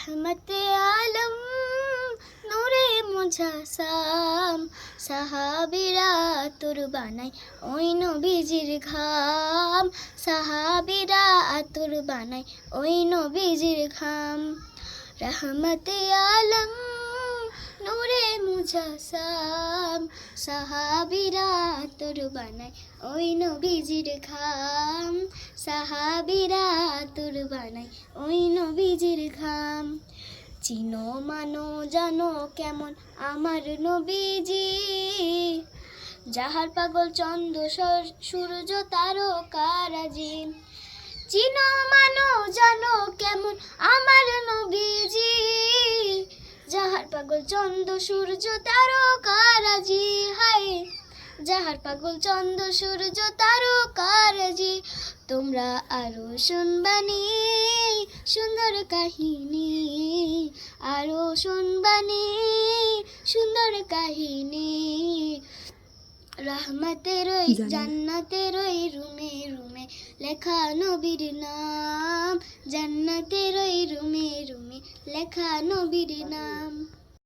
রহমতে আলম নূরে মুজাসাম সাহাবীরা আতর বানায় ওই নবীজির ঘাম সাহাবীরা আতর বানায় ওই নবীজির ঘাম রহমতে আলম নূরে মুজাসাম সাহাবীরা আতর বানায় ওই নবীজির ঘাম সাহাবীরা আতর বানায় ওই নবীজির ঘাম চিনো মানো জানো কেমন আমার নবীজি যাহার পাগল চন্দ্র সূর্য তারকারাজি চিনো মানো জানো কেমন আমার নবীজি যাহার পাগল চন্দ্র সূর্য তারকারাজি হায় যাহার পাগল চন্দ্র সূর্য তারকারাজি তোমরা আরো শুনবানি সুন্দর কাহিনী আরো শুনবানি সুন্দর কাহিনী রহমতের ওই জান্নাতের ওই রুমে রুমে লেখা নবীর নাম জান্নাতের ওই রুমে রুমে লেখা নবীর নাম।